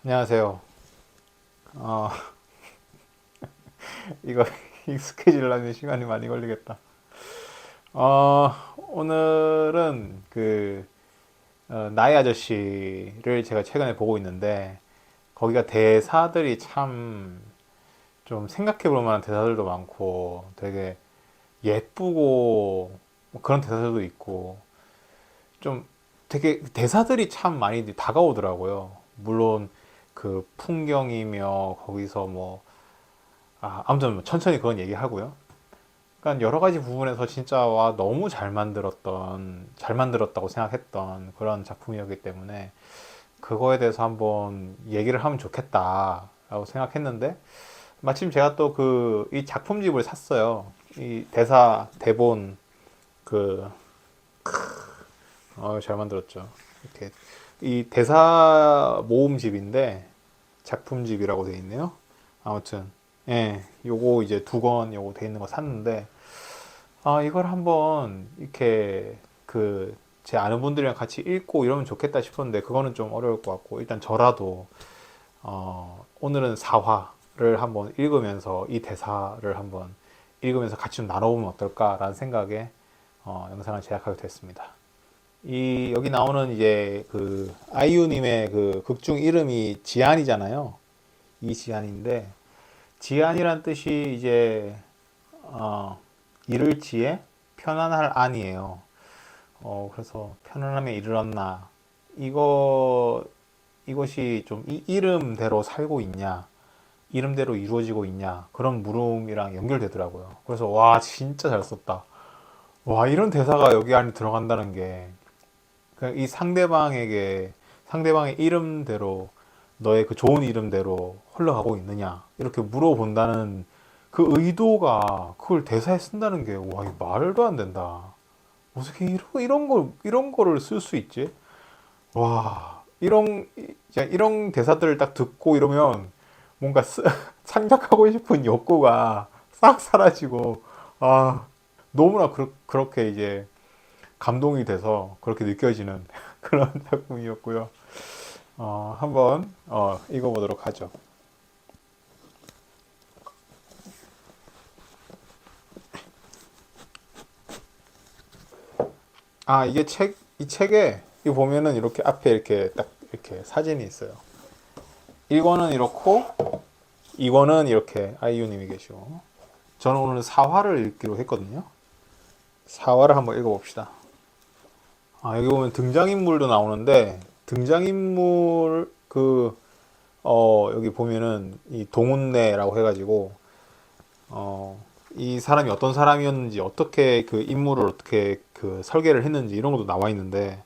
안녕하세요. 어, 이거 익숙해지려면 시간이 많이 걸리겠다. 오늘은 나의 아저씨를 제가 최근에 보고 있는데, 거기가 대사들이 참 좀 생각해 볼 만한 대사들도 많고, 되게 예쁘고, 뭐 그런 대사들도 있고, 좀 되게 대사들이 참 많이 다가오더라고요. 물론 그 풍경이며, 거기서 뭐, 아무튼 뭐 천천히 그건 얘기하고요. 그러니까 여러 가지 부분에서 진짜 와 너무 잘 만들었다고 생각했던 그런 작품이었기 때문에 그거에 대해서 한번 얘기를 하면 좋겠다라고 생각했는데 마침 제가 또 이 작품집을 샀어요. 이 대사 대본 그 잘 만들었죠. 이렇게 이 대사 모음집인데 작품집이라고 돼 있네요. 아무튼 예, 요거 이제 두 권 요거 돼 있는 거 샀는데 이걸 한번 이렇게 제 아는 분들이랑 같이 읽고 이러면 좋겠다 싶었는데 그거는 좀 어려울 것 같고 일단 저라도 오늘은 사화를 한번 읽으면서 이 대사를 한번 읽으면서 같이 좀 나눠보면 어떨까라는 생각에 영상을 제작하게 됐습니다. 이 여기 나오는 이제 아이유님의 극중 이름이 지안이잖아요. 이지안인데 지안이란 뜻이 이제 이를 지에 편안할 안이에요. 그래서 편안함에 이르렀나 이것이 좀 이 이름대로 살고 있냐 이름대로 이루어지고 있냐 그런 물음이랑 연결되더라고요. 그래서 와 진짜 잘 썼다. 와 이런 대사가 여기 안에 들어간다는 게 이 상대방의 이름대로 너의 그 좋은 이름대로 흘러가고 있느냐 이렇게 물어본다는 그 의도가 그걸 대사에 쓴다는 게 와 이거 말도 안 된다. 어떻게 이런 거를 쓸 수 있지? 와 이런 대사들을 딱 듣고 이러면 뭔가 창작하고 싶은 욕구가 싹 사라지고 아 너무나 그렇게 이제 감동이 돼서 그렇게 느껴지는 그런 작품이었고요. 한번 읽어보도록 하죠. 이 책에 이 보면은 이렇게 앞에 이렇게 딱 이렇게 사진이 있어요. 1권은 이렇고 2권은 이렇게 아이유님이 계시고 저는 오늘 사화를 읽기로 했거든요. 사화를 한번 읽어봅시다. 여기 보면 등장인물도 나오는데 등장인물 여기 보면은 이 동운래라고 해가지고 이 사람이 어떤 사람이었는지 어떻게 그 인물을 어떻게 설계를 했는지 이런 것도 나와 있는데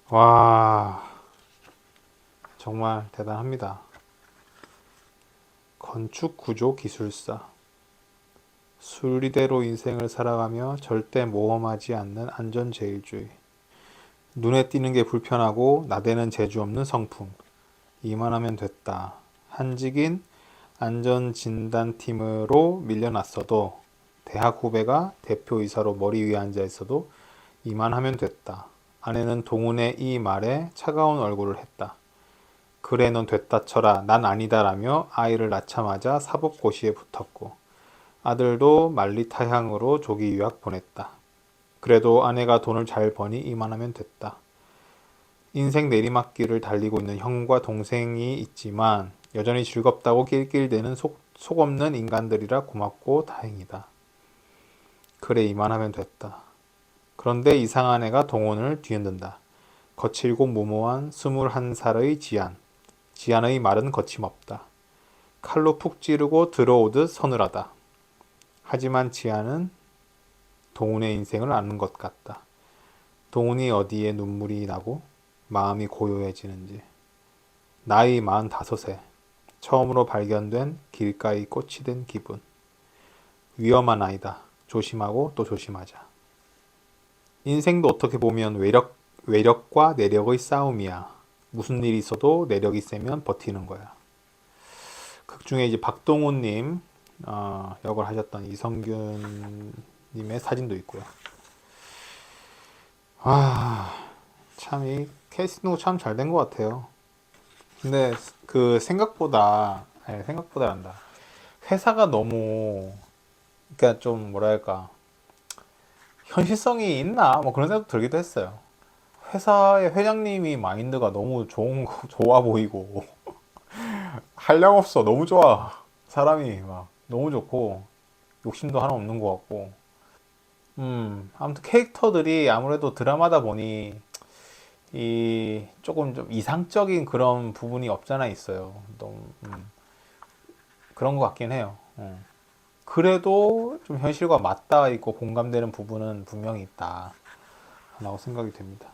와 정말 대단합니다. 건축 구조 기술사 순리대로 인생을 살아가며 절대 모험하지 않는 안전제일주의 눈에 띄는 게 불편하고 나대는 재주 없는 성품 이만하면 됐다. 한직인 안전진단팀으로 밀려났어도 대학 후배가 대표이사로 머리 위에 앉아 있어도 이만하면 됐다. 아내는 동훈의 이 말에 차가운 얼굴을 했다. 그래 넌 됐다 쳐라 난 아니다라며 아이를 낳자마자 사법고시에 붙었고 아들도 만리타향으로 조기 유학 보냈다. 그래도 아내가 돈을 잘 버니 이만하면 됐다. 인생 내리막길을 달리고 있는 형과 동생이 있지만 여전히 즐겁다고 낄낄대는 속 없는 인간들이라 고맙고 다행이다. 그래 이만하면 됐다. 그런데 이상한 애가 동원을 뒤흔든다. 거칠고 무모한 21살의 지안. 지안의 말은 거침없다. 칼로 푹 찌르고 들어오듯 서늘하다. 하지만 지안은 동훈의 인생을 아는 것 같다. 동훈이 어디에 눈물이 나고 마음이 고요해지는지. 나이 45세. 처음으로 발견된 길가의 꽃이 된 기분. 위험한 아이다. 조심하고 또 조심하자. 인생도 어떻게 보면 외력과 내력의 싸움이야. 무슨 일이 있어도 내력이 세면 버티는 거야. 극 중에 이제 박동훈님 역을 하셨던 이성균님의 사진도 있고요. 참 이 캐스팅도 참 잘 된 것 같아요. 근데 그 생각보다, 아니, 생각보다란다. 회사가 너무, 그러니까 좀 뭐랄까, 현실성이 있나? 뭐 그런 생각도 들기도 했어요. 회사의 회장님이 마인드가 너무 좋아 보이고, 한량없어. 너무 좋아. 사람이 막 너무 좋고, 욕심도 하나 없는 것 같고. 아무튼 캐릭터들이 아무래도 드라마다 보니, 이 조금 좀 이상적인 그런 부분이 없잖아 있어요. 너무, 그런 것 같긴 해요. 그래도 좀 현실과 맞닿아 있고 공감되는 부분은 분명히 있다라고 생각이 됩니다.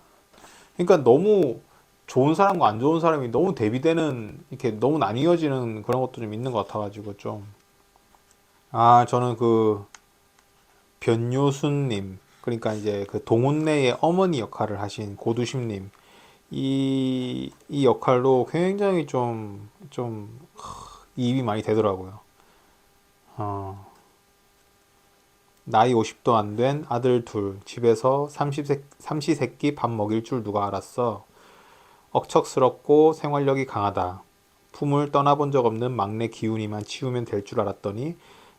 그러니까 너무 좋은 사람과 안 좋은 사람이 너무 대비되는 이렇게 너무 나뉘어지는 그런 것도 좀 있는 것 같아가지고 좀 저는 그 변요순님 그러니까 이제 그 동훈래의 어머니 역할을 하신 고두심님 이 역할로 굉장히 좀 이입이 많이 되더라고요. 어, 나이 50도 안 된 아들 둘, 집에서 삼시세끼 밥 먹일 줄 누가 알았어. 억척스럽고 생활력이 강하다. 품을 떠나본 적 없는 막내 기훈이만 치우면 될 줄 알았더니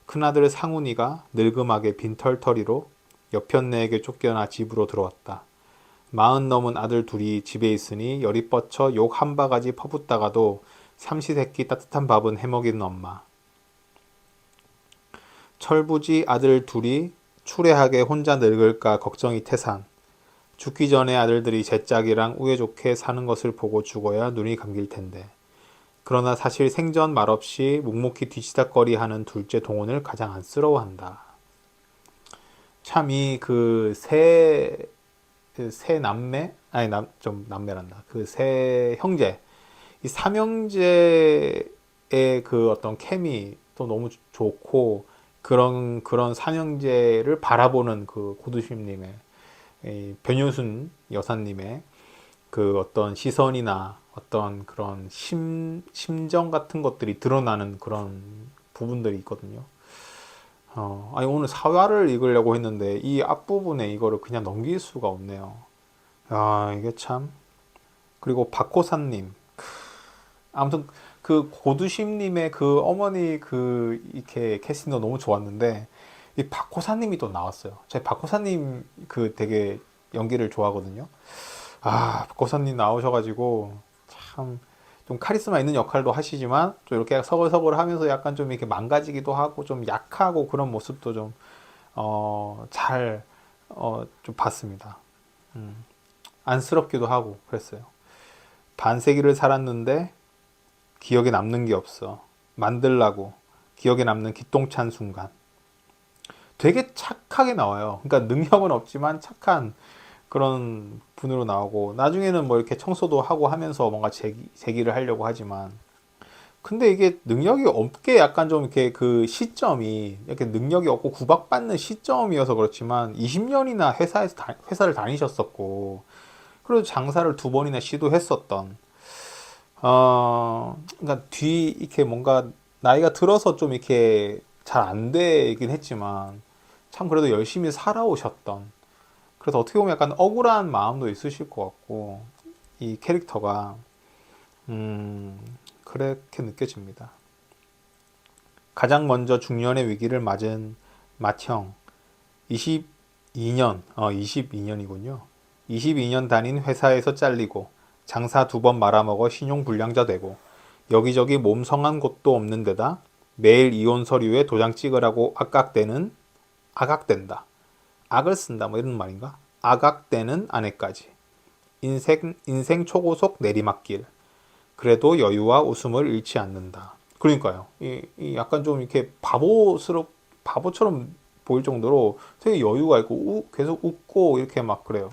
큰아들 상훈이가 늙음하게 빈털터리로 여편네에게 쫓겨나 집으로 들어왔다. 40 넘은 아들 둘이 집에 있으니 열이 뻗쳐 욕 한 바가지 퍼붓다가도 삼시세끼 따뜻한 밥은 해먹이는 엄마. 철부지 아들 둘이 추레하게 혼자 늙을까 걱정이 태산. 죽기 전에 아들들이 제 짝이랑 우애 좋게 사는 것을 보고 죽어야 눈이 감길 텐데. 그러나 사실 생전 말없이 묵묵히 뒤치다거리하는 둘째 동훈을 가장 안쓰러워한다. 참 이 세 남매 아니 좀 남매란다. 그 세 형제 이 삼형제의 그 어떤 케미도 너무 좋고 그런 삼형제를 바라보는 그 고두심님의 이 변효순 여사님의 그 어떤 시선이나 어떤 그런 심정 같은 것들이 드러나는 그런 부분들이 있거든요. 아니 오늘 사화를 읽으려고 했는데 이 앞부분에 이거를 그냥 넘길 수가 없네요. 이게 참. 그리고 박호산님. 아무튼 그 고두심님의 그 어머니 그 이렇게 캐스팅도 너무 좋았는데 이 박호사님이 또 나왔어요. 제가 박호사님 그 되게 연기를 좋아하거든요. 박호사님 나오셔가지고 참 좀 카리스마 있는 역할도 하시지만 좀 이렇게 서글서글 하면서 약간 좀 이렇게 망가지기도 하고 좀 약하고 그런 모습도 좀 좀 봤습니다. 안쓰럽기도 하고 그랬어요. 반세기를 살았는데 기억에 남는 게 없어. 만들라고 기억에 남는 기똥찬 순간. 되게 착하게 나와요. 그러니까 능력은 없지만 착한 그런 분으로 나오고 나중에는 뭐 이렇게 청소도 하고 하면서 뭔가 제기를 하려고 하지만 근데 이게 능력이 없게 약간 좀 이렇게 그 시점이 이렇게 능력이 없고 구박받는 시점이어서 그렇지만 20년이나 회사를 다니셨었고 그리고 장사를 두 번이나 시도했었던 그러니까 이렇게 뭔가 나이가 들어서 좀 이렇게 잘 안 되긴 했지만 참 그래도 열심히 살아오셨던 그래서 어떻게 보면 약간 억울한 마음도 있으실 것 같고 이 캐릭터가 그렇게 느껴집니다. 가장 먼저 중년의 위기를 맞은 맏형 22년이군요. 22년 다닌 회사에서 잘리고 장사 두 번 말아먹어 신용불량자 되고 여기저기 몸성한 곳도 없는 데다 매일 이혼 서류에 도장 찍으라고 악악된다. 악을 쓴다 뭐 이런 말인가? 악악되는 아내까지. 인생 초고속 내리막길. 그래도 여유와 웃음을 잃지 않는다. 그러니까요. 이 약간 좀 이렇게 바보처럼 보일 정도로 되게 여유가 있고 계속 웃고 이렇게 막 그래요.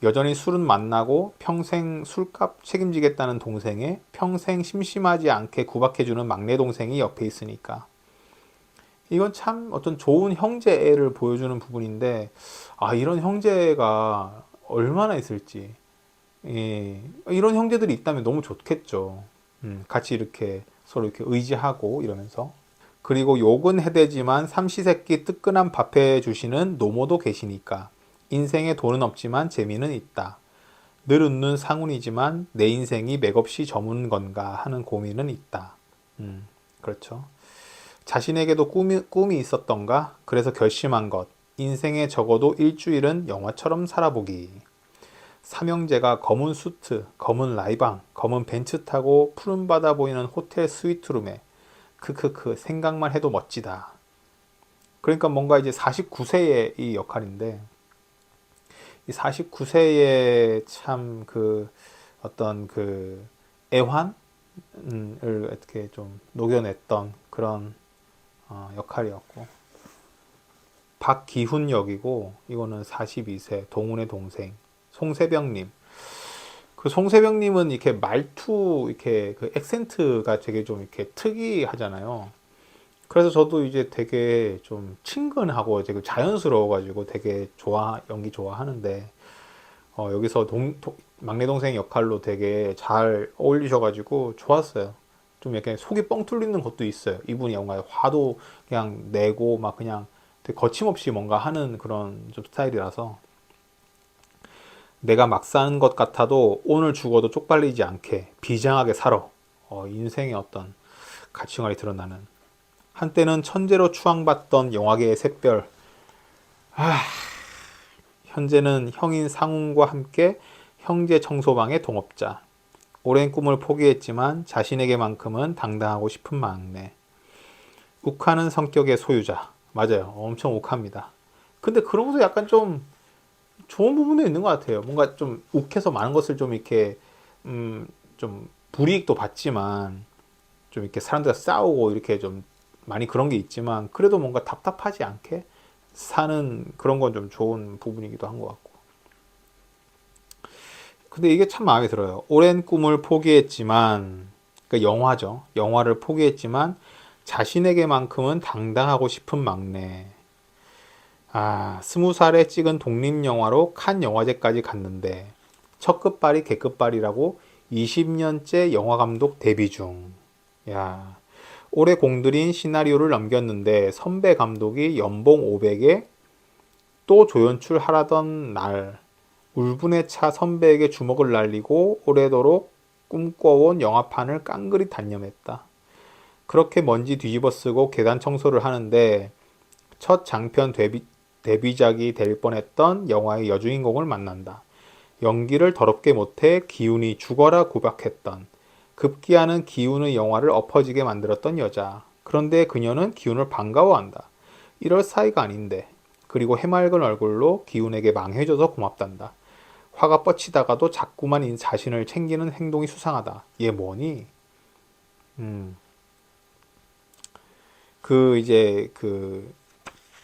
여전히 술은 만나고 평생 술값 책임지겠다는 동생에 평생 심심하지 않게 구박해주는 막내 동생이 옆에 있으니까. 이건 참 어떤 좋은 형제애를 보여주는 부분인데, 이런 형제가 얼마나 있을지. 예, 이런 형제들이 있다면 너무 좋겠죠. 같이 이렇게 서로 이렇게 의지하고 이러면서. 그리고 욕은 해대지만 삼시세끼 뜨끈한 밥 해주시는 노모도 계시니까. 인생에 돈은 없지만 재미는 있다. 늘 웃는 상훈이지만 내 인생이 맥없이 저문 건가 하는 고민은 있다. 그렇죠. 자신에게도 꿈이 있었던가? 그래서 결심한 것. 인생에 적어도 일주일은 영화처럼 살아보기. 삼형제가 검은 수트, 검은 라이방, 검은 벤츠 타고 푸른 바다 보이는 호텔 스위트룸에 크크크 생각만 해도 멋지다. 그러니까 뭔가 이제 49세의 이 역할인데 이 49세의 참 그 어떤 그 애환을 어떻게 좀 녹여냈던 그런 역할이었고 박기훈 역이고 이거는 42세 동훈의 동생 송세병님. 그 송세병님은 이렇게 말투 이렇게 그 액센트가 되게 좀 이렇게 특이하잖아요. 그래서 저도 이제 되게 좀 친근하고 되게 자연스러워가지고 되게 연기 좋아하는데 여기서 막내 동생 역할로 되게 잘 어울리셔가지고 좋았어요. 좀 이렇게 속이 뻥 뚫리는 것도 있어요. 이분이 영화에 화도 그냥 내고 막 그냥 되게 거침없이 뭔가 하는 그런 좀 스타일이라서 내가 막 사는 것 같아도 오늘 죽어도 쪽팔리지 않게 비장하게 살아. 인생의 어떤 가치관이 드러나는 한때는 천재로 추앙받던 영화계의 샛별. 현재는 형인 상훈과 함께 형제 청소방의 동업자. 오랜 꿈을 포기했지만 자신에게만큼은 당당하고 싶은 막내. 욱하는 성격의 소유자. 맞아요. 엄청 욱합니다. 근데 그러면서 약간 좀 좋은 부분도 있는 것 같아요. 뭔가 좀 욱해서 많은 것을 좀 이렇게 좀 불이익도 받지만 좀 이렇게 사람들과 싸우고 이렇게 좀 많이 그런 게 있지만 그래도 뭔가 답답하지 않게 사는 그런 건 좀 좋은 부분이기도 한 것 같고. 근데 이게 참 마음에 들어요. 오랜 꿈을 포기했지만, 그러니까 영화죠. 영화를 포기했지만 자신에게만큼은 당당하고 싶은 막내. 20살에 찍은 독립영화로 칸 영화제까지 갔는데 첫 끝발이 개끝발이라고 20년째 영화감독 데뷔 중. 야, 올해 공들인 시나리오를 넘겼는데 선배 감독이 연봉 500에 또 조연출 하라던 날 울분에 차 선배에게 주먹을 날리고 오래도록 꿈꿔온 영화판을 깡그리 단념했다. 그렇게 먼지 뒤집어 쓰고 계단 청소를 하는데 첫 장편 데뷔작이 될 뻔했던 영화의 여주인공을 만난다. 연기를 더럽게 못해 기훈이 죽어라 구박했던 급기야는 기훈의 영화를 엎어지게 만들었던 여자. 그런데 그녀는 기훈을 반가워한다. 이럴 사이가 아닌데. 그리고 해맑은 얼굴로 기훈에게 망해줘서 고맙단다. 화가 뻗치다가도 자꾸만 자신을 챙기는 행동이 수상하다. 얘 뭐니?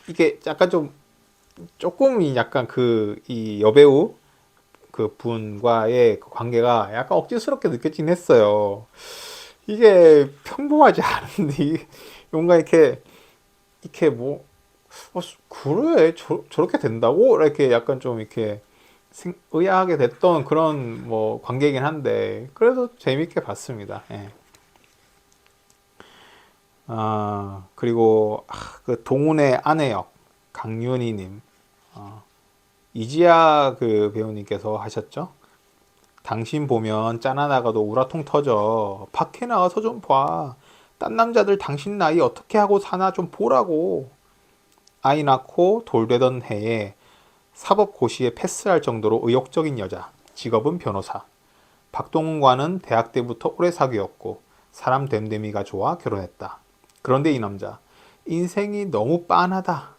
이게 약간 조금 약간 이 여배우 그 분과의 그 관계가 약간 억지스럽게 느껴지긴 했어요. 이게 평범하지 않은데, 뭔가 이렇게 뭐, 그래, 저렇게 된다고? 이렇게 약간 좀 이렇게 의아하게 됐던 그런 뭐 관계이긴 한데, 그래도 재밌게 봤습니다. 예. 그리고, 그 동훈의 아내 역, 강윤희님, 이지아 그 배우님께서 하셨죠? 당신 보면 짠하다가도 우라통 터져. 밖에 나가서 좀 봐. 딴 남자들 당신 나이 어떻게 하고 사나 좀 보라고. 아이 낳고 돌되던 해에 사법고시에 패스할 정도로 의욕적인 여자. 직업은 변호사. 박동훈과는 대학 때부터 오래 사귀었고 사람 됨됨이가 좋아 결혼했다. 그런데 이 남자 인생이 너무 빤하다.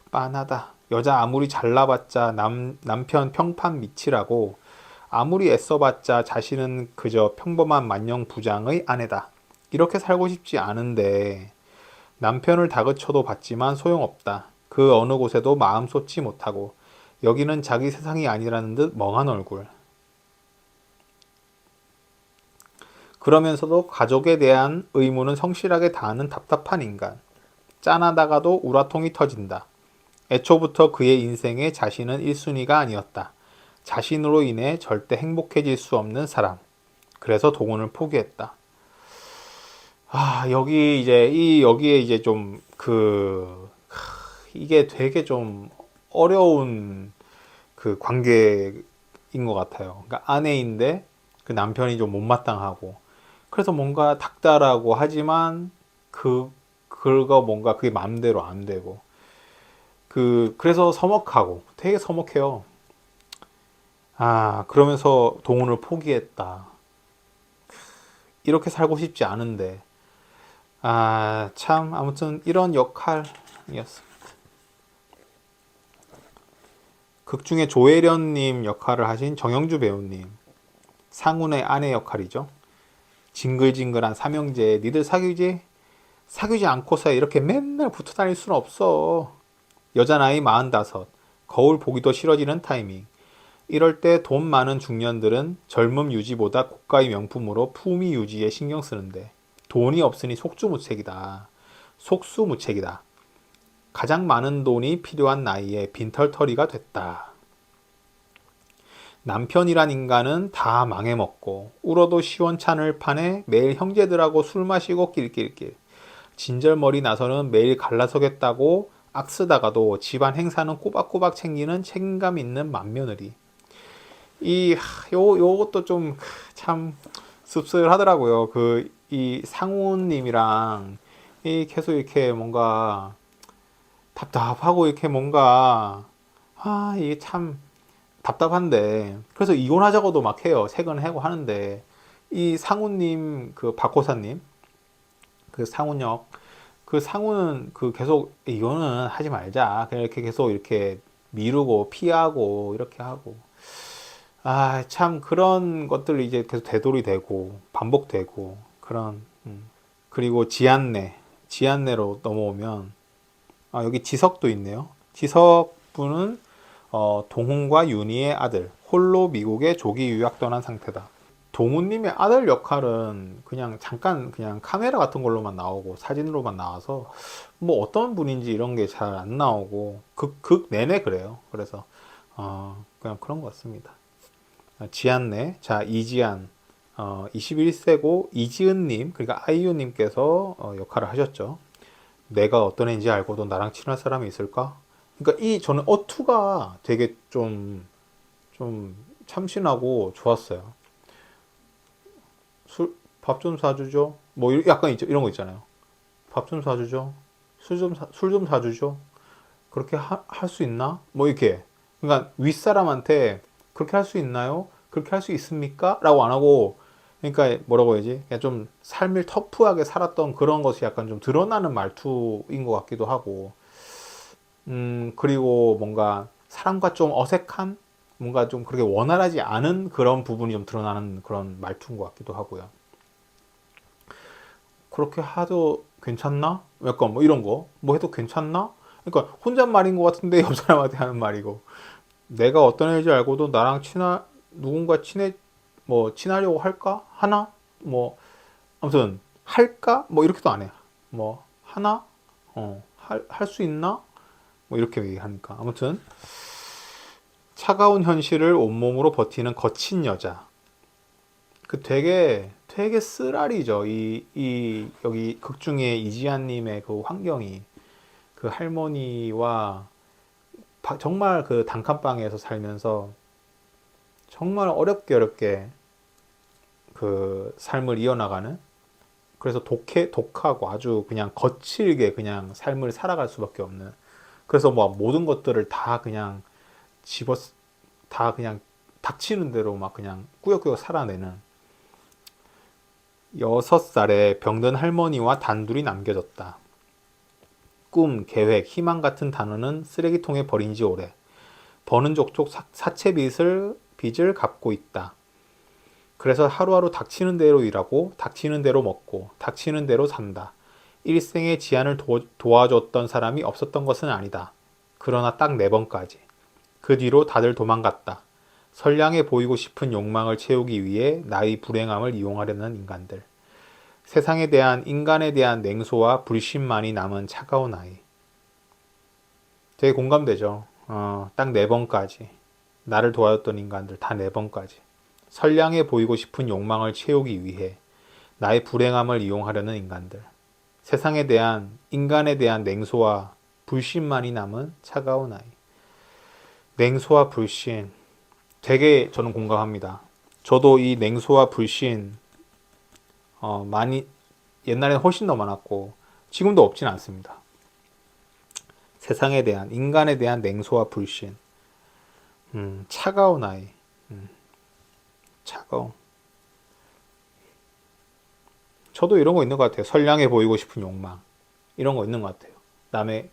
빤하다. 여자 아무리 잘나봤자 남편 평판 미치라고 아무리 애써봤자 자신은 그저 평범한 만령 부장의 아내다. 이렇게 살고 싶지 않은데 남편을 다그쳐도 봤지만 소용없다. 그 어느 곳에도 마음 쏟지 못하고 여기는 자기 세상이 아니라는 듯 멍한 얼굴. 그러면서도 가족에 대한 의무는 성실하게 다하는 답답한 인간. 짠하다가도 우라통이 터진다. 애초부터 그의 인생에 자신은 1순위가 아니었다. 자신으로 인해 절대 행복해질 수 없는 사람. 그래서 동훈을 포기했다. 여기에 이제 이게 되게 좀 어려운 그 관계인 것 같아요. 그러니까 아내인데 그 남편이 좀 못마땅하고 그래서 뭔가 닥달하고 하지만 그거 뭔가 그게 마음대로 안 되고 그래서 서먹하고 되게 서먹해요. 아, 그러면서 동훈을 포기했다. 이렇게 살고 싶지 않은데. 아, 참, 아무튼 이런 역할이었어. 극 중에 조혜련님 역할을 하신 정영주 배우님. 상훈의 아내 역할이죠. 징글징글한 삼형제, 니들 사귀지? 사귀지 않고서 이렇게 맨날 붙어 다닐 수는 없어. 여자 나이 45, 거울 보기도 싫어지는 타이밍. 이럴 때 돈 많은 중년들은 젊음 유지보다 고가의 명품으로 품위 유지에 신경 쓰는데 돈이 없으니 속주무책이다. 속수무책이다. 가장 많은 돈이 필요한 나이에 빈털터리가 됐다. 남편이란 인간은 다 망해먹고 울어도 시원찮을 판에 매일 형제들하고 술 마시고 낄낄낄. 진절머리 나서는 매일 갈라서겠다고 악쓰다가도 집안 행사는 꼬박꼬박 챙기는 책임감 있는 맏며느리. 요것도 좀 참 씁쓸하더라고요. 이 상우님이랑 계속 이렇게 뭔가 답답하고 이렇게 뭔가, 이게 참 답답한데. 그래서 이혼하자고도 막 해요. 세근하고 하는데. 이 상우님, 그 박호사님, 그 상우역, 그 상우는 계속 이혼은 하지 말자. 그냥 이렇게 계속 이렇게 미루고 피하고 이렇게 하고. 아, 참 그런 것들이 이제 계속 되돌이 되고 반복되고 그런 그리고 지안내로 넘어오면 여기 지석도 있네요. 지석 분은 동훈과 윤희의 아들, 홀로 미국에 조기 유학 떠난 상태다. 동훈님의 아들 역할은 그냥 잠깐 그냥 카메라 같은 걸로만 나오고 사진으로만 나와서 뭐 어떤 분인지 이런 게 잘 안 나오고 극 내내 그래요. 그래서 그냥 그런 것 같습니다. 지안네, 자 이지안, 21세고 이지은님, 그러니까 아이유님께서 역할을 하셨죠. 내가 어떤 애인지 알고도 나랑 친할 사람이 있을까? 그러니까 저는 어투가 되게 좀 참신하고 좋았어요. 밥 좀 사주죠. 뭐 약간 이런 거 있잖아요. 밥 좀 사주죠. 술 좀 사주죠. 그렇게 할 수 있나? 뭐 이렇게. 그러니까 윗사람한테 그렇게 할 수 있나요? 그렇게 할 수 있습니까? 라고 안 하고, 그러니까 뭐라고 해야지? 그냥 좀 삶을 터프하게 살았던 그런 것이 약간 좀 드러나는 말투인 것 같기도 하고, 그리고 뭔가 사람과 좀 어색한, 뭔가 좀 그렇게 원활하지 않은 그런 부분이 좀 드러나는 그런 말투인 것 같기도 하고요. 그렇게 하도 괜찮나? 약간 뭐 이런 거. 뭐 해도 괜찮나? 그러니까 혼잣말인 것 같은데 옆 사람한테 하는 말이고. 내가 어떤 애인지 알고도 나랑 누군가 친하려고 할까? 하나? 뭐, 아무튼, 할까? 뭐, 이렇게도 안 해. 뭐, 하나? 할 수 있나? 뭐, 이렇게 얘기하니까. 아무튼, 차가운 현실을 온몸으로 버티는 거친 여자. 되게 쓰라리죠. 여기 극 중에 이지한님의 그 환경이, 그 할머니와 정말 그 단칸방에서 살면서 정말 어렵게 그 삶을 이어나가는, 그래서 독하고 아주 그냥 거칠게 그냥 삶을 살아갈 수밖에 없는, 그래서 뭐 모든 것들을 다 그냥 집어 다 그냥 닥치는 대로 막 그냥 꾸역꾸역 살아내는 6살에 병든 할머니와 단둘이 남겨졌다. 꿈, 계획, 희망 같은 단어는 쓰레기통에 버린 지 오래. 버는 족족 사채 빚을 갚고 있다. 그래서 하루하루 닥치는 대로 일하고 닥치는 대로 먹고 닥치는 대로 산다. 일생에 지안을 도와줬던 사람이 없었던 것은 아니다. 그러나 딱 4번까지. 그 뒤로 다들 도망갔다. 선량해 보이고 싶은 욕망을 채우기 위해 나의 불행함을 이용하려는 인간들. 인간에 대한 냉소와 불신만이 남은 차가운 아이. 되게 공감되죠. 딱 4번까지. 나를 도와줬던 인간들 다 4번까지. 선량해 보이고 싶은 욕망을 채우기 위해 나의 불행함을 이용하려는 인간들. 인간에 대한 냉소와 불신만이 남은 차가운 아이. 냉소와 불신. 되게 저는 공감합니다. 저도 이 냉소와 불신, 많이, 옛날에는 훨씬 더 많았고, 지금도 없진 않습니다. 세상에 대한, 인간에 대한 냉소와 불신. 차가운 아이. 차가운. 저도 이런 거 있는 것 같아요. 선량해 보이고 싶은 욕망. 이런 거 있는 것 같아요.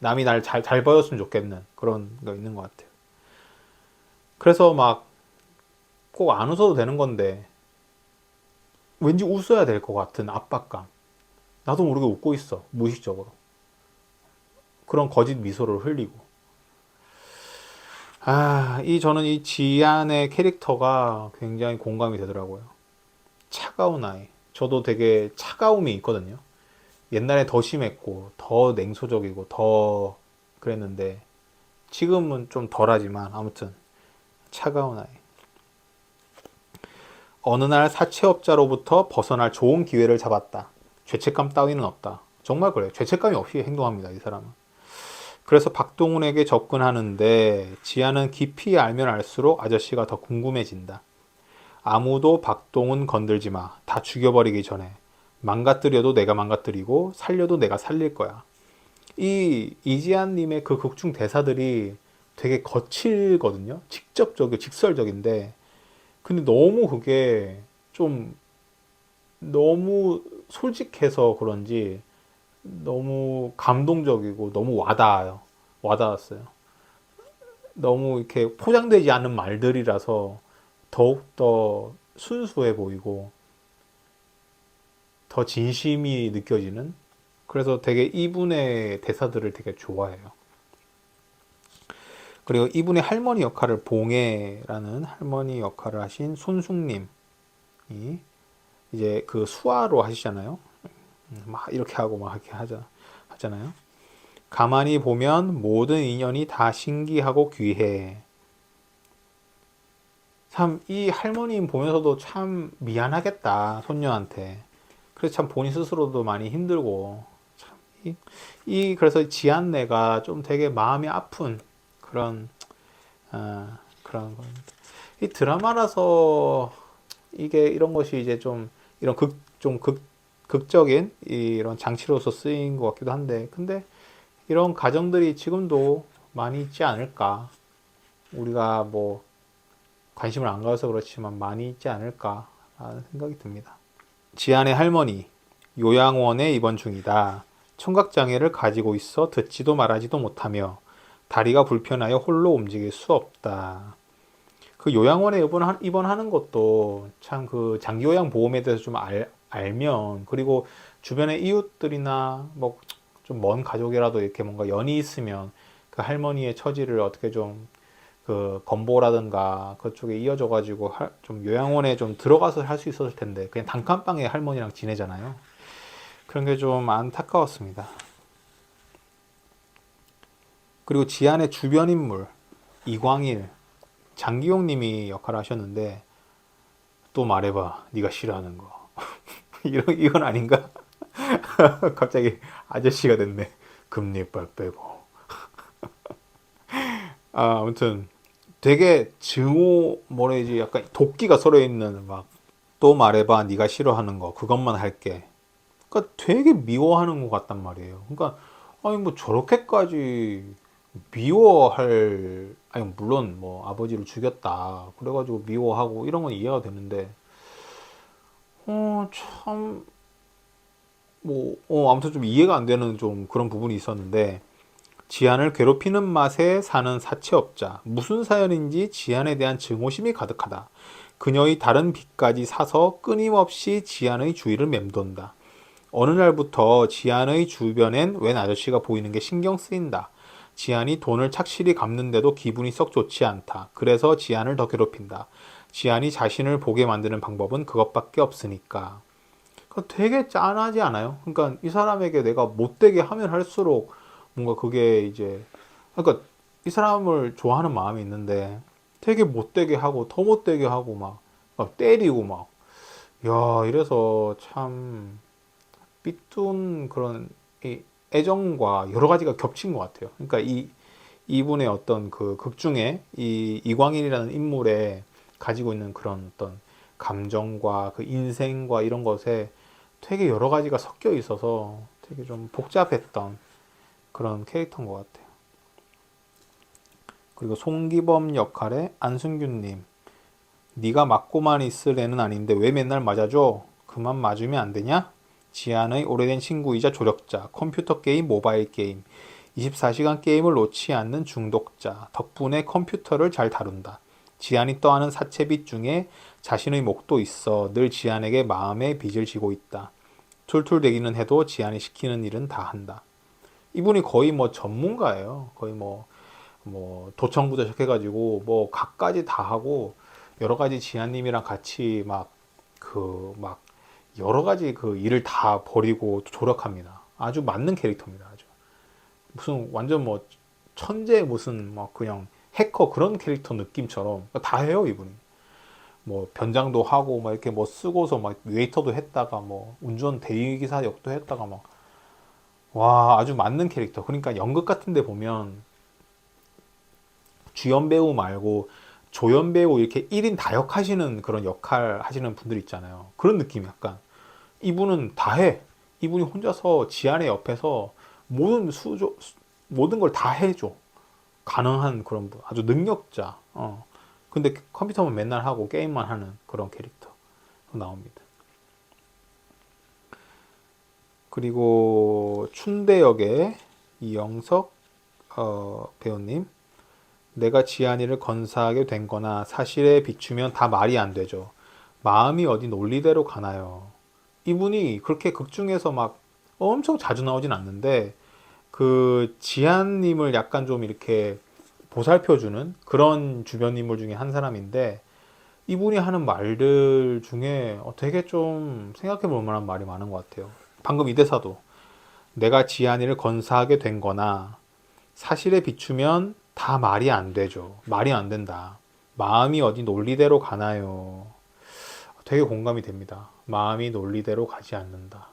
남이 날 잘 보였으면 좋겠는 그런 거 있는 것 같아요. 그래서 막 꼭 안 웃어도 되는 건데, 왠지 웃어야 될 것 같은 압박감. 나도 모르게 웃고 있어. 무의식적으로. 그런 거짓 미소를 흘리고. 저는 이 지안의 캐릭터가 굉장히 공감이 되더라고요. 차가운 아이. 저도 되게 차가움이 있거든요. 옛날에 더 심했고, 더 냉소적이고, 더 그랬는데, 지금은 좀 덜하지만, 아무튼, 차가운 아이. 어느 날 사채업자로부터 벗어날 좋은 기회를 잡았다. 죄책감 따위는 없다. 정말 그래요. 죄책감이 없이 행동합니다, 이 사람은. 그래서 박동훈에게 접근하는데 지아는 깊이 알면 알수록 아저씨가 더 궁금해진다. 아무도 박동훈 건들지 마. 다 죽여버리기 전에. 망가뜨려도 내가 망가뜨리고 살려도 내가 살릴 거야. 이 이지한님의 그 극중 대사들이 되게 거칠거든요. 직접적이고 직설적인데 근데 너무 그게 좀 너무 솔직해서 그런지 너무 감동적이고 너무 와닿아요. 와닿았어요. 너무 이렇게 포장되지 않은 말들이라서 더욱더 순수해 보이고 더 진심이 느껴지는 그래서 되게 이분의 대사들을 되게 좋아해요. 그리고 이분의 할머니 역할을 봉해라는 할머니 역할을 하신 손숙님이 이제 그 수화로 하시잖아요. 막 이렇게 하고 막 이렇게 하잖아요. 가만히 보면 모든 인연이 다 신기하고 귀해. 참 이 할머님 보면서도 참 미안하겠다 손녀한테. 그래서 참 본인 스스로도 많이 힘들고 참 그래서 지안내가 좀 되게 마음이 아픈 그런 그런 거. 이 드라마라서 이게 이런 것이 이제 좀 이런 극적인 이런 장치로서 쓰인 것 같기도 한데 근데 이런 가정들이 지금도 많이 있지 않을까 우리가 뭐 관심을 안 가져서 그렇지만 많이 있지 않을까 라는 생각이 듭니다. 지안의 할머니 요양원에 입원 중이다. 청각장애를 가지고 있어 듣지도 말하지도 못하며 다리가 불편하여 홀로 움직일 수 없다. 그 요양원에 입원하는 것도 참 그 장기요양 보험에 대해서 좀 알면 그리고 주변의 이웃들이나 뭐 좀 먼 가족이라도 이렇게 뭔가 연이 있으면 그 할머니의 처지를 어떻게 좀 그 건보라든가 그쪽에 이어져 가지고 좀 요양원에 좀 들어가서 할 수 있었을 텐데 그냥 단칸방에 할머니랑 지내잖아요. 그런 게 좀 안타까웠습니다. 그리고 지안의 주변 인물 이광일 장기용 님이 역할을 하셨는데 또 말해봐 네가 싫어하는 거 이건 아닌가? 갑자기 아저씨가 됐네. 금리빨 빼고. 아무튼 되게 뭐래지 약간 도끼가 서려 있는 막 또 말해봐 네가 싫어하는 거 그것만 할게. 그러니까 되게 미워하는 것 같단 말이에요. 그러니까 아니 뭐 저렇게까지 미워할 아니 물론 뭐 아버지를 죽였다 그래가지고 미워하고 이런 건 이해가 되는데 참 아무튼 좀 이해가 안 되는 좀 그런 부분이 있었는데 지안을 괴롭히는 맛에 사는 사채업자. 무슨 사연인지 지안에 대한 증오심이 가득하다. 그녀의 다른 빚까지 사서 끊임없이 지안의 주위를 맴돈다. 어느 날부터 지안의 주변엔 웬 아저씨가 보이는 게 신경 쓰인다. 지안이 돈을 착실히 갚는데도 기분이 썩 좋지 않다. 그래서 지안을 더 괴롭힌다. 지안이 자신을 보게 만드는 방법은 그것밖에 없으니까. 되게 짠하지 않아요? 그러니까 이 사람에게 내가 못되게 하면 할수록 뭔가 그게 이제 그러니까 이 사람을 좋아하는 마음이 있는데 되게 못되게 하고 더 못되게 하고 막 때리고 막 야 이래서 참 삐뚤은 그런 이 애정과 여러 가지가 겹친 것 같아요. 그러니까 이분의 어떤 그 극 중에 이 이광일이라는 인물에 가지고 있는 그런 어떤 감정과 그 인생과 이런 것에 되게 여러 가지가 섞여 있어서 되게 좀 복잡했던 그런 캐릭터인 것 같아요. 그리고 송기범 역할의 안승균님. 네가 맞고만 있을 애는 아닌데 왜 맨날 맞아줘? 그만 맞으면 안 되냐? 지안의 오래된 친구이자 조력자, 컴퓨터 게임, 모바일 게임, 24시간 게임을 놓지 않는 중독자, 덕분에 컴퓨터를 잘 다룬다. 지안이 떠하는 사채빚 중에 자신의 목도 있어 늘 지안에게 마음의 빚을 지고 있다. 툴툴대기는 해도 지안이 시키는 일은 다 한다. 이분이 거의 뭐 전문가예요. 거의 뭐 도청부터 시작해가지고 뭐 각가지 다 하고 여러 가지 지안님이랑 같이 막 여러 가지 그 일을 다 버리고 조력합니다. 아주 맞는 캐릭터입니다. 아주 무슨 완전 뭐 천재 무슨 막 그냥 해커 그런 캐릭터 느낌처럼 다 해요 이분이. 뭐 변장도 하고 막 이렇게 뭐 쓰고서 막 웨이터도 했다가 뭐 운전 대리기사 역도 했다가 막 와 아주 맞는 캐릭터. 그러니까 연극 같은데 보면 주연 배우 말고 조연 배우 이렇게 1인 다역 하시는 그런 역할 하시는 분들 있잖아요. 그런 느낌 약간. 이분은 다 해. 이분이 혼자서 지안의 옆에서 모든 걸 다 해줘. 가능한 그런 분. 아주 능력자. 근데 컴퓨터만 맨날 하고 게임만 하는 그런 캐릭터 나옵니다. 그리고 춘대 역의 이영석 배우님. 내가 지안이를 건사하게 된 거나 사실에 비추면 다 말이 안 되죠. 마음이 어디 논리대로 가나요? 이분이 그렇게 극 중에서 막 엄청 자주 나오진 않는데 그 지안님을 약간 좀 이렇게 보살펴주는 그런 주변 인물 중에 한 사람인데 이분이 하는 말들 중에 되게 좀 생각해 볼 만한 말이 많은 것 같아요. 방금 이 대사도 내가 지안이를 건사하게 된 거나 사실에 비추면 다 말이 안 되죠. 말이 안 된다. 마음이 어디 논리대로 가나요? 되게 공감이 됩니다. 마음이 논리대로 가지 않는다.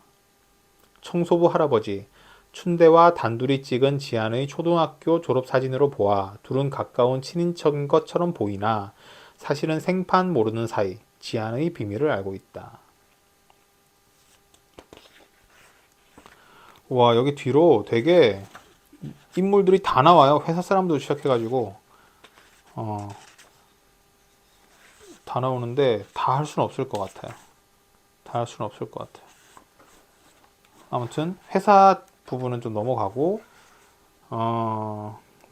청소부 할아버지, 춘대와 단둘이 찍은 지안의 초등학교 졸업사진으로 보아 둘은 가까운 친인척인 것처럼 보이나 사실은 생판 모르는 사이 지안의 비밀을 알고 있다. 와 여기 뒤로 되게 인물들이 다 나와요. 회사 사람들 시작해가지고 다 나오는데 다 할 수는 없을 것 같아요. 다 할 수는 없을 것 같아요. 아무튼 회사 부분은 좀 넘어가고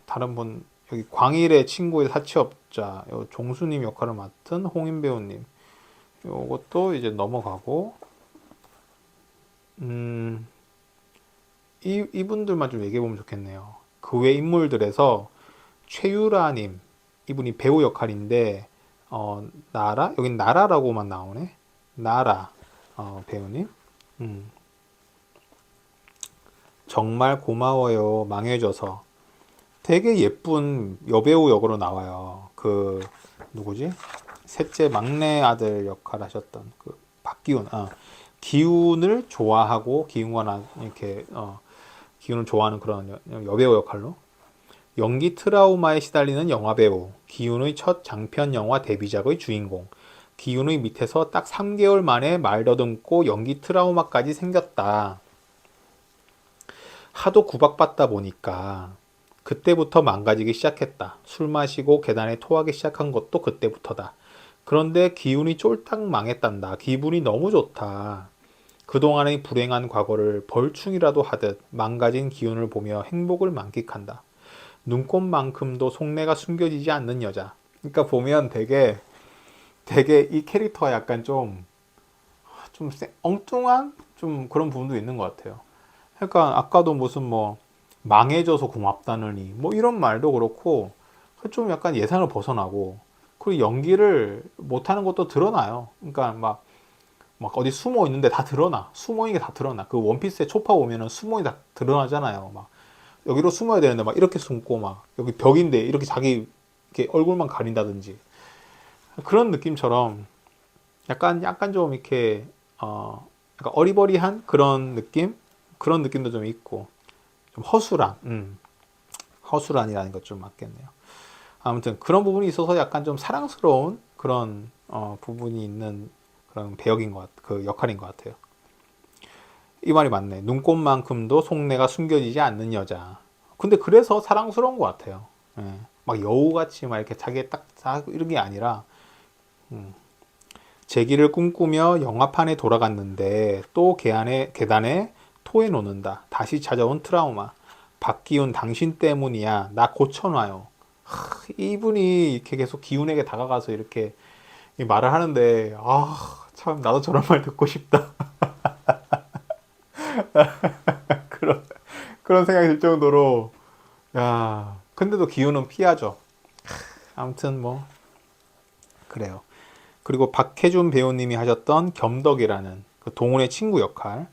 다른 분 여기 광일의 친구의 사채업자 종수님 역할을 맡은 홍인 배우님 요것도 이제 넘어가고 이분들만 좀 얘기해 보면 좋겠네요. 그 외 인물들에서 최유라님 이분이 배우 역할인데 나라 여긴 나라라고만 나오네. 나라 배우님. 정말 고마워요. 망해줘서. 되게 예쁜 여배우 역으로 나와요. 그 누구지? 셋째 막내 아들 역할 하셨던 그 박기훈. 기훈을 좋아하고 기훈과 이렇게 기훈을 좋아하는 그런 여배우 역할로 연기 트라우마에 시달리는 영화배우 기훈의 첫 장편 영화 데뷔작의 주인공 기훈의 밑에서 딱 3개월 만에 말 더듬고 연기 트라우마까지 생겼다. 하도 구박받다 보니까 그때부터 망가지기 시작했다. 술 마시고 계단에 토하기 시작한 것도 그때부터다. 그런데 기훈이 쫄딱 망했단다. 기분이 너무 좋다. 그동안의 불행한 과거를 벌충이라도 하듯 망가진 기훈을 보며 행복을 만끽한다. 눈꽃만큼도 속내가 숨겨지지 않는 여자. 그러니까 보면 되게 이 캐릭터가 약간 좀 엉뚱한 좀 그런 부분도 있는 것 같아요. 그러니까 아까도 무슨 뭐 망해져서 고맙다느니 뭐 이런 말도 그렇고 좀 약간 예상을 벗어나고 그리고 연기를 못하는 것도 드러나요. 그러니까 막 어디 숨어 있는데 다 드러나. 숨어 있는 게 다 드러나. 그 원피스의 초파 보면은 숨어 있는 게 다 드러나잖아요. 막 여기로 숨어야 되는데 막 이렇게 숨고 막 여기 벽인데 이렇게 자기 이렇게 얼굴만 가린다든지 그런 느낌처럼 약간 좀 이렇게 약간 어리버리한 그런 느낌도 좀 있고 좀 허술한 허술한이라는 것 좀 맞겠네요. 아무튼 그런 부분이 있어서 약간 좀 사랑스러운 그런 부분이 있는 그런 배역인 그 역할인 것 같아요. 이 말이 맞네. 눈꽃만큼도 속내가 숨겨지지 않는 여자. 근데 그래서 사랑스러운 것 같아요. 예. 막 여우같이 막 이렇게 자기 딱 이런 게 아니라 제기를 꿈꾸며 영화판에 돌아갔는데 또 계단에 토해 놓는다. 다시 찾아온 트라우마. 박기훈 당신 때문이야. 나 고쳐놔요. 이분이 이렇게 계속 기훈에게 다가가서 이렇게 말을 하는데 참 나도 저런 말 듣고 싶다. 그런 그런 생각이 들 정도로 야 근데도 기훈은 피하죠. 아무튼 뭐 그래요. 그리고 박해준 배우님이 하셨던 겸덕이라는 그 동훈의 친구 역할.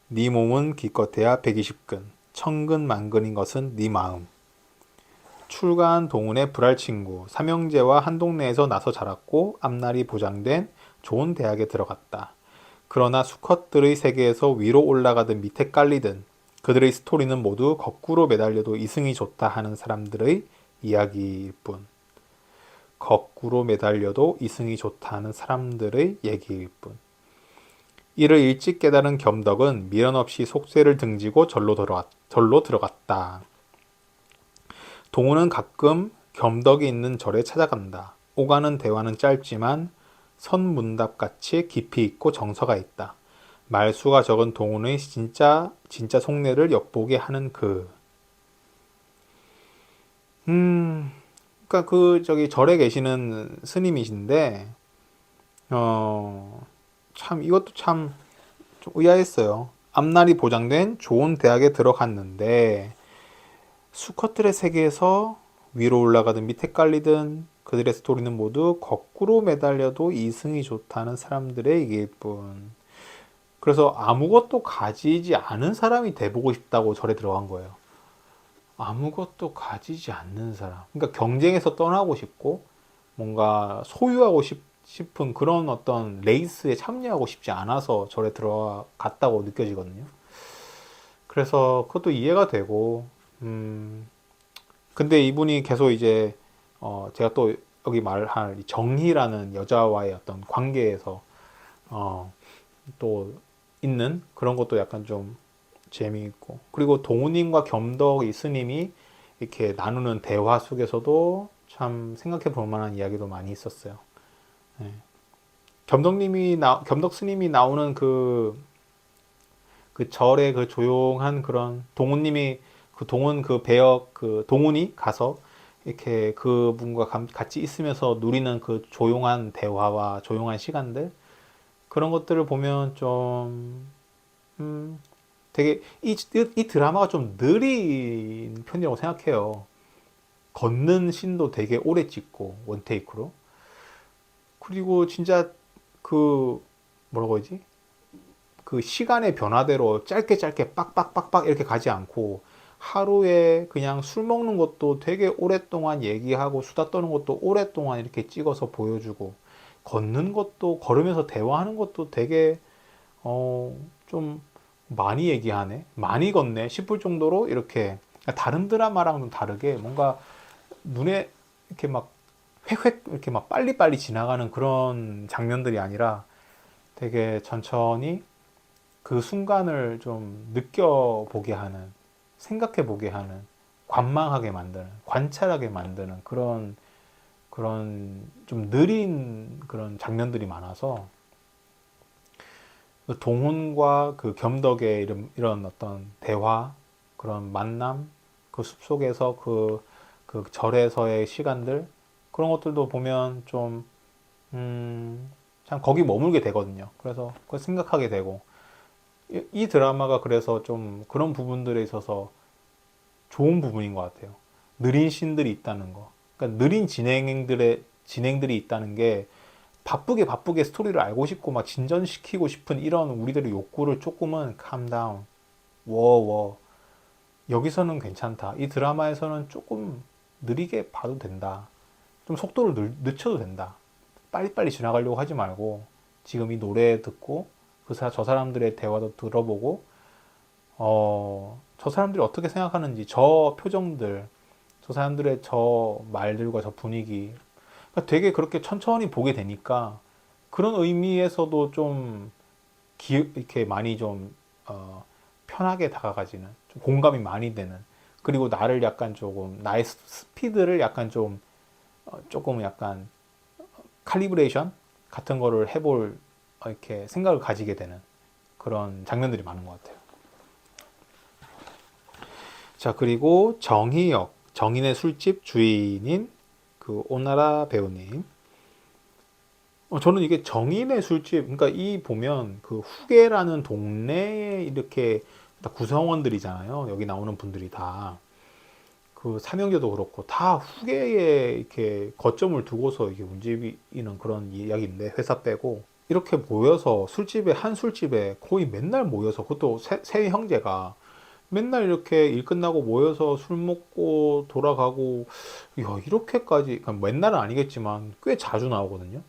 네 몸은 기껏해야 120근, 천근만근인 것은 네 마음. 출가한 동훈의 불알 친구, 삼형제와 한 동네에서 나서 자랐고 앞날이 보장된 좋은 대학에 들어갔다. 그러나 수컷들의 세계에서 위로 올라가든 밑에 깔리든 그들의 스토리는 모두 거꾸로 매달려도 이승이 좋다 하는 사람들의 이야기일 뿐. 거꾸로 매달려도 이승이 좋다 하는 사람들의 얘기일 뿐. 이를 일찍 깨달은 겸덕은 미련 없이 속세를 등지고 절로 들어갔다. 동우는 가끔 겸덕이 있는 절에 찾아간다. 오가는 대화는 짧지만 선문답같이 깊이 있고 정서가 있다. 말수가 적은 동훈의 진짜 속내를 엿보게 하는 그. 그러니까 그 저기 절에 계시는 스님이신데 참 이것도 참 좀 의아했어요. 앞날이 보장된 좋은 대학에 들어갔는데 수컷들의 세계에서 위로 올라가든 밑에 깔리든 그들의 스토리는 모두 거꾸로 매달려도 이승이 좋다는 사람들의 얘기일 뿐. 그래서 아무것도 가지지 않은 사람이 돼보고 싶다고 절에 들어간 거예요. 아무것도 가지지 않는 사람. 그러니까 경쟁에서 떠나고 싶고 뭔가 소유하고 싶은 그런 어떤 레이스에 참여하고 싶지 않아서 절에 들어갔다고 느껴지거든요. 그래서 그것도 이해가 되고, 근데 이분이 계속 이제, 제가 또 여기 말할 정희라는 여자와의 어떤 관계에서, 또 있는 그런 것도 약간 좀 재미있고. 그리고 동우님과 겸덕 이스님이 이렇게 나누는 대화 속에서도 참 생각해 볼 만한 이야기도 많이 있었어요. 네. 겸덕 스님이 나오는 그 절의 그 조용한 그런 동훈님이 그 동훈 그 배역 그 동훈이 가서 이렇게 그분과 같이 있으면서 누리는 그 조용한 대화와 조용한 시간들 그런 것들을 보면 좀 되게 이 드라마가 좀 느린 편이라고 생각해요. 걷는 신도 되게 오래 찍고 원테이크로 그리고 진짜 그 뭐라고 하지? 그 시간의 변화대로 짧게 짧게 빡빡빡빡 이렇게 가지 않고 하루에 그냥 술 먹는 것도 되게 오랫동안 얘기하고 수다 떠는 것도 오랫동안 이렇게 찍어서 보여주고 걷는 것도 걸으면서 대화하는 것도 되게 좀 많이 얘기하네 많이 걷네 싶을 정도로 이렇게 다른 드라마랑은 다르게 뭔가 눈에 이렇게 막 획획 이렇게 막 빨리빨리 지나가는 그런 장면들이 아니라 되게 천천히 그 순간을 좀 느껴보게 하는, 생각해보게 하는, 관망하게 만드는, 관찰하게 만드는 그런 좀 느린 그런 장면들이 많아서 그 동훈과 그 겸덕의 이런 어떤 대화, 그런 만남, 그 숲속에서 그 절에서의 시간들, 그런 것들도 보면 좀, 참 거기 머물게 되거든요. 그래서 그걸 생각하게 되고, 이 드라마가 그래서 좀 그런 부분들에 있어서 좋은 부분인 것 같아요. 느린 씬들이 있다는 거. 그러니까 느린 진행들이 있다는 게 바쁘게 스토리를 알고 싶고 막 진전시키고 싶은 이런 우리들의 욕구를 조금은 calm down, 워워. 여기서는 괜찮다. 이 드라마에서는 조금 느리게 봐도 된다. 좀 속도를 늦춰도 된다. 빨리빨리 지나가려고 하지 말고 지금 이 노래 듣고 저 사람들의 대화도 들어보고 저 사람들이 어떻게 생각하는지, 저 표정들, 저 사람들의 저 말들과 저 분위기, 그러니까 되게 그렇게 천천히 보게 되니까 그런 의미에서도 좀 이렇게 많이 좀 편하게 다가가지는, 좀 공감이 많이 되는, 그리고 나를 약간 조금 나의 스피드를 약간 좀 조금 약간 칼리브레이션 같은 거를 해볼 이렇게 생각을 가지게 되는 그런 장면들이 많은 것 같아요. 자, 그리고 정희역, 정인의 술집 주인인 그 오나라 배우님. 저는 이게 정인의 술집, 그러니까 이 보면 그 후계라는 동네에 이렇게 다 구성원들이잖아요. 여기 나오는 분들이 다. 그 삼형제도 그렇고 다 후계에 이렇게 거점을 두고서 이게 움직이는 그런 이야기인데, 회사 빼고 이렇게 모여서 술집에, 한 술집에 거의 맨날 모여서, 그것도 세 형제가 맨날 이렇게 일 끝나고 모여서 술 먹고 돌아가고, 야, 이렇게까지, 그러니까 맨날은 아니겠지만 꽤 자주 나오거든요.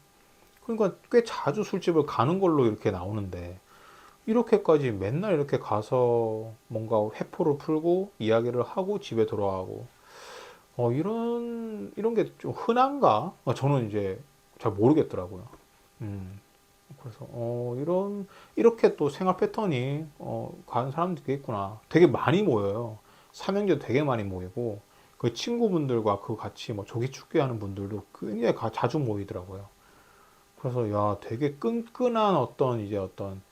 그러니까 꽤 자주 술집을 가는 걸로 이렇게 나오는데, 이렇게까지 맨날 이렇게 가서 뭔가 회포를 풀고 이야기를 하고 집에 돌아가고, 이런 게 좀 흔한가? 저는 이제 잘 모르겠더라고요. 음, 그래서, 이렇게 또 생활 패턴이, 가는 사람들이 있구나. 되게 많이 모여요. 삼형제 되게 많이 모이고, 그 친구분들과 그 같이 뭐 조기축구 하는 분들도 굉장히 자주 모이더라고요. 그래서, 야, 되게 끈끈한 어떤, 이제 어떤,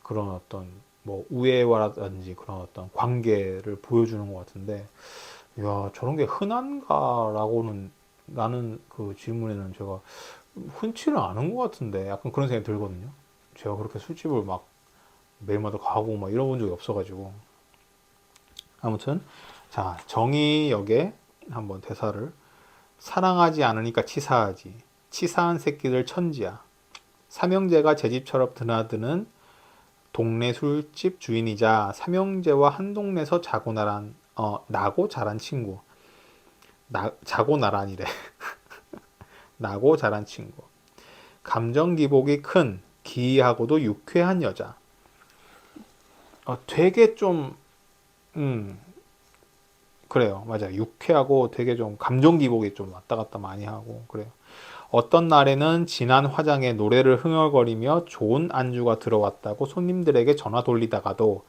그런 어떤, 뭐, 우애와라든지 그런 어떤 관계를 보여주는 것 같은데, 야, 저런 게 흔한가라고는, 나는 그 질문에는 제가 흔치는 않은 것 같은데, 약간 그런 생각이 들거든요. 제가 그렇게 술집을 막 매일마다 가고 막 이런 본 적이 없어가지고. 아무튼, 자, 정의 역에 한번 대사를. 사랑하지 않으니까 치사하지. 치사한 새끼들 천지야. 삼형제가 제 집처럼 드나드는 동네 술집 주인이자 삼형제와 한 동네에서 나고 자란 친구. 자고 나란이래. 나고 자란 친구. 감정 기복이 큰, 기이하고도 유쾌한 여자. 되게 좀, 음, 그래요. 맞아요. 유쾌하고 되게 좀 감정 기복이 좀 왔다 갔다 많이 하고, 그래요. 어떤 날에는 진한 화장에 노래를 흥얼거리며 좋은 안주가 들어왔다고 손님들에게 전화 돌리다가도,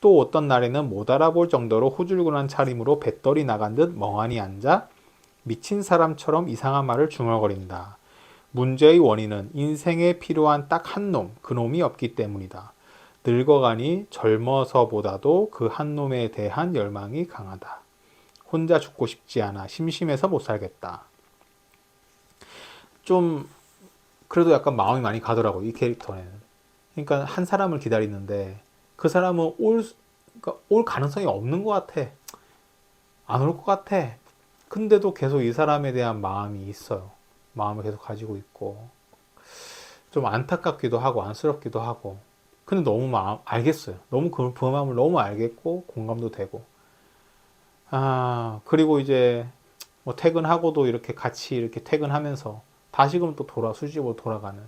또 어떤 날에는 못 알아볼 정도로 후줄근한 차림으로 배떨이 나간 듯 멍하니 앉아 미친 사람처럼 이상한 말을 중얼거린다. 문제의 원인은 인생에 필요한 딱 한 놈, 그 놈이 없기 때문이다. 늙어가니 젊어서보다도 그 한 놈에 대한 열망이 강하다. 혼자 죽고 싶지 않아 심심해서 못 살겠다. 좀 그래도 약간 마음이 많이 가더라고, 이 캐릭터는. 그러니까 한 사람을 기다리는데 그 사람은 그러니까 올 가능성이 없는 것 같아. 안 올 것 같아. 근데도 계속 이 사람에 대한 마음이 있어요. 마음을 계속 가지고 있고, 좀 안타깝기도 하고 안쓰럽기도 하고. 근데 너무 알겠어요. 너무 그 마음을 너무 알겠고 공감도 되고. 그리고 이제 뭐 퇴근하고도 이렇게 같이 이렇게 퇴근하면서 다시금 또 술집으로 돌아가는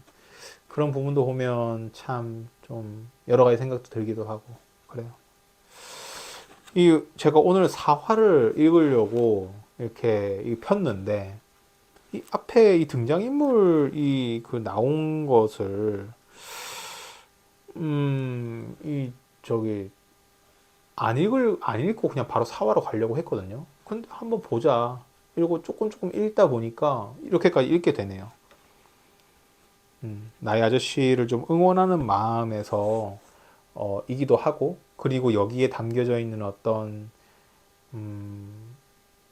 그런 부분도 보면 참 좀 여러 가지 생각도 들기도 하고 그래요. 제가 오늘 사화를 읽으려고 이렇게 폈는데, 이 앞에 이 등장인물이 나온 것을, 저기, 안 읽고 그냥 바로 사화로 가려고 했거든요. 근데 한번 보자. 이러고 조금 읽다 보니까 이렇게까지 읽게 되네요. 나의 아저씨를 좀 응원하는 마음에서 이기도 하고, 그리고 여기에 담겨져 있는 어떤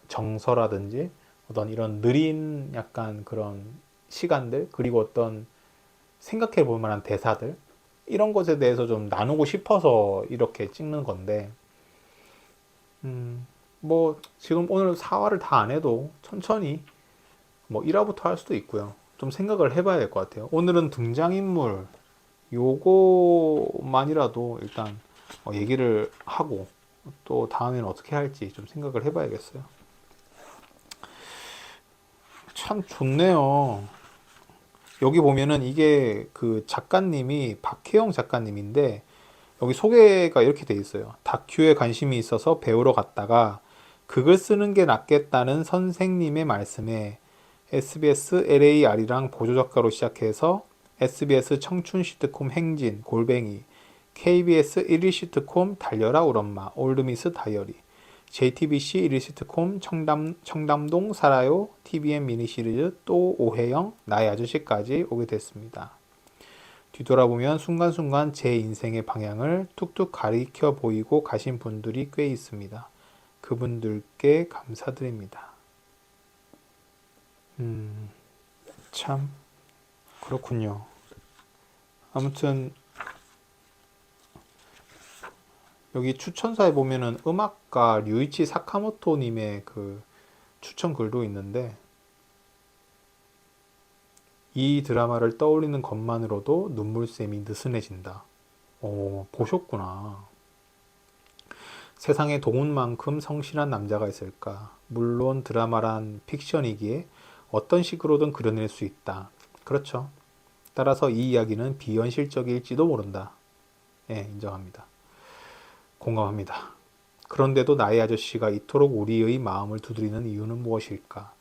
정서라든지 어떤 이런 느린 약간 그런 시간들, 그리고 어떤 생각해 볼 만한 대사들, 이런 것에 대해서 좀 나누고 싶어서 이렇게 찍는 건데, 뭐 지금 오늘 사화를 다 안 해도 천천히 뭐 1화부터 할 수도 있고요. 좀 생각을 해봐야 될 것 같아요. 오늘은 등장인물 요거만이라도 일단 얘기를 하고, 또 다음에는 어떻게 할지 좀 생각을 해봐야겠어요. 참 좋네요. 여기 보면은 이게 그 작가님이 박혜영 작가님인데, 여기 소개가 이렇게 돼 있어요. 다큐에 관심이 있어서 배우러 갔다가 극을 쓰는 게 낫겠다는 선생님의 말씀에 SBS LAR이랑 보조작가로 시작해서 SBS 청춘 시트콤 행진, 골뱅이, KBS 1일 시트콤 달려라 우리 엄마, 올드미스 다이어리, JTBC 1일 시트콤 청담동 살아요, TVN 미니시리즈 또 오해영, 나의 아저씨까지 오게 됐습니다. 뒤돌아보면 순간순간 제 인생의 방향을 툭툭 가리켜 보이고 가신 분들이 꽤 있습니다. 그분들께 감사드립니다. 참 그렇군요. 아무튼 여기 추천사에 보면은 음악가 류이치 사카모토님의 그 추천 글도 있는데 이 드라마를 떠올리는 것만으로도 눈물샘이 느슨해진다. 오, 보셨구나. 세상에 동훈만큼 성실한 남자가 있을까? 물론 드라마란 픽션이기에 어떤 식으로든 그려낼 수 있다. 그렇죠. 따라서 이 이야기는 비현실적일지도 모른다. 예, 인정합니다. 공감합니다. 그런데도 나의 아저씨가 이토록 우리의 마음을 두드리는 이유는 무엇일까?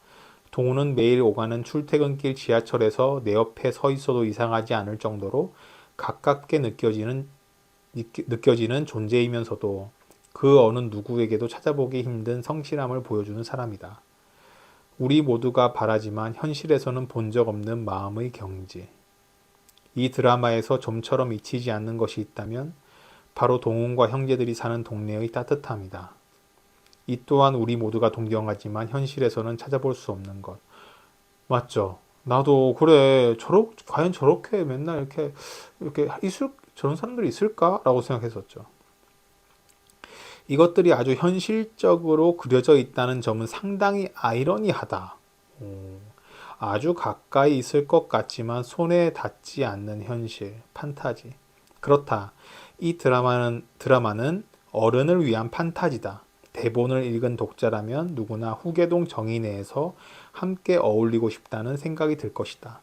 동우는 매일 오가는 출퇴근길 지하철에서 내 옆에 서 있어도 이상하지 않을 정도로 가깝게 느껴지는 존재이면서도 그 어느 누구에게도 찾아보기 힘든 성실함을 보여주는 사람이다. 우리 모두가 바라지만 현실에서는 본 적 없는 마음의 경지. 이 드라마에서 좀처럼 잊히지 않는 것이 있다면 바로 동훈과 형제들이 사는 동네의 따뜻함이다. 이 또한 우리 모두가 동경하지만 현실에서는 찾아볼 수 없는 것. 맞죠? 나도 그래. 과연 저렇게 맨날 이렇게 저런 사람들이 있을까라고 생각했었죠. 이것들이 아주 현실적으로 그려져 있다는 점은 상당히 아이러니하다. 아주 가까이 있을 것 같지만 손에 닿지 않는 현실, 판타지. 그렇다. 이 드라마는 어른을 위한 판타지다. 대본을 읽은 독자라면 누구나 후계동 정의 내에서 함께 어울리고 싶다는 생각이 들 것이다.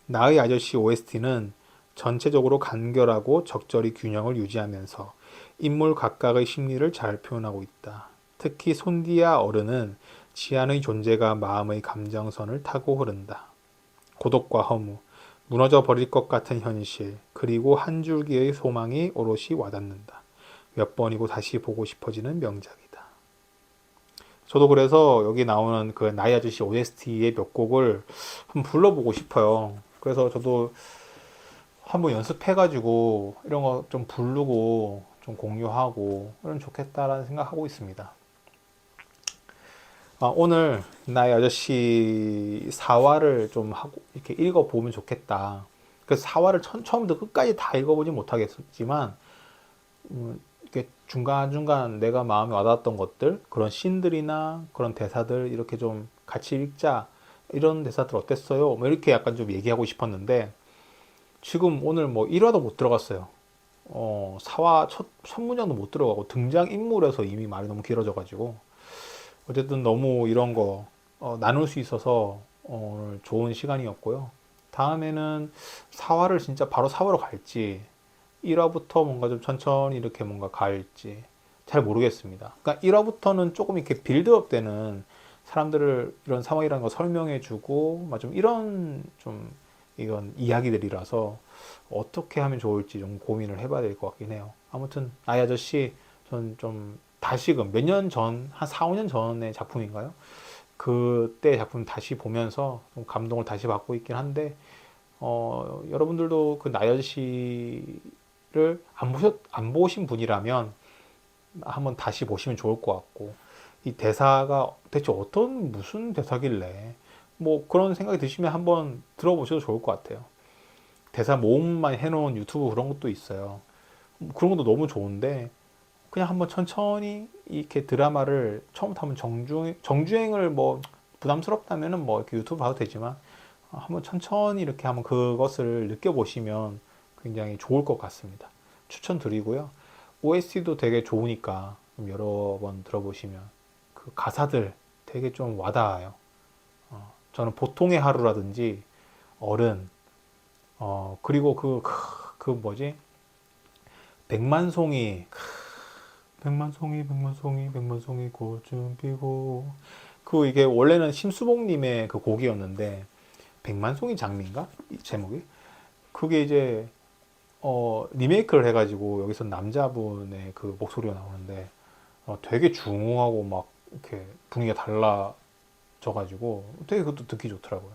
나의 아저씨 OST는 전체적으로 간결하고 적절히 균형을 유지하면서 인물 각각의 심리를 잘 표현하고 있다. 특히 손디아 어른은 지안의 존재가 마음의 감정선을 타고 흐른다. 고독과 허무, 무너져 버릴 것 같은 현실, 그리고 한 줄기의 소망이 오롯이 와닿는다. 몇 번이고 다시 보고 싶어지는 명작이다. 저도 그래서 여기 나오는 그 나의 아저씨 OST의 몇 곡을 한번 불러보고 싶어요. 그래서 저도 한번 연습해가지고 이런 거 좀 부르고 좀 공유하고 이러면 좋겠다라는 생각하고 있습니다. 오늘 나의 아저씨 4화를 좀 하고 이렇게 읽어보면 좋겠다. 그래서 4화를 처음부터 끝까지 다 읽어보지 못하겠지만 이렇게 중간중간 내가 마음에 와닿았던 것들, 그런 씬들이나 그런 대사들 이렇게 좀 같이 읽자. 이런 대사들 어땠어요? 뭐 이렇게 약간 좀 얘기하고 싶었는데 지금 오늘 뭐 1화도 못 들어갔어요. 4화 첫 문장도 못 들어가고 등장인물에서 이미 말이 너무 길어져가지고 어쨌든 너무 이런 거 나눌 수 있어서 오늘 좋은 시간이었고요. 다음에는 4화를 진짜 바로 4화로 갈지 1화부터 뭔가 좀 천천히 이렇게 뭔가 갈지 잘 모르겠습니다. 그러니까 1화부터는 조금 이렇게 빌드업 되는 사람들을 이런 상황이라는 거 설명해주고 좀 이런 좀 이건 이야기들이라서 어떻게 하면 좋을지 좀 고민을 해봐야 될 것 같긴 해요. 아무튼 나의 아저씨 전 좀 다시금 몇 년 전, 한 4, 5년 전의 작품인가요? 그때 작품 다시 보면서 좀 감동을 다시 받고 있긴 한데 여러분들도 그 나의 아저씨를 안 보신 분이라면 한번 다시 보시면 좋을 것 같고 이 대사가 대체 무슨 대사길래 뭐 그런 생각이 드시면 한번 들어보셔도 좋을 것 같아요. 대사 모음만 해놓은 유튜브 그런 것도 있어요. 그런 것도 너무 좋은데 그냥 한번 천천히 이렇게 드라마를 처음부터 한번 정주행을 뭐 부담스럽다면은 뭐 이렇게 유튜브 봐도 되지만 한번 천천히 이렇게 한번 그것을 느껴보시면 굉장히 좋을 것 같습니다. 추천드리고요. OST도 되게 좋으니까 여러 번 들어보시면 그 가사들 되게 좀 와닿아요. 저는 보통의 하루라든지 어른 그리고 그 뭐지 백만송이 백만송이 꽃좀 피고 그 이게 원래는 심수봉님의 그 곡이었는데 백만송이 장미인가 이 제목이 그게 이제 리메이크를 해가지고 여기서 남자분의 그 목소리가 나오는데 되게 중후하고 막 이렇게 분위기가 달라져가지고 되게 그것도 듣기 좋더라고요.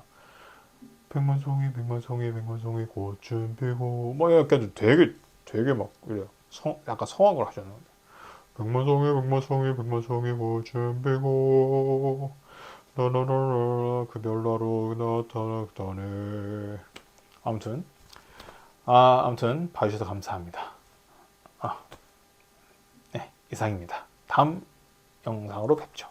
백만송이 꽃좀 피고 막 약간 되게 막 이래 약간 성악을 하잖아요. 백만송이 꽃좀 피고 나나나나 그 별나로 나타났다네. 아무튼 봐주셔서 감사합니다. 네, 이상입니다. 다음 영상으로 뵙죠.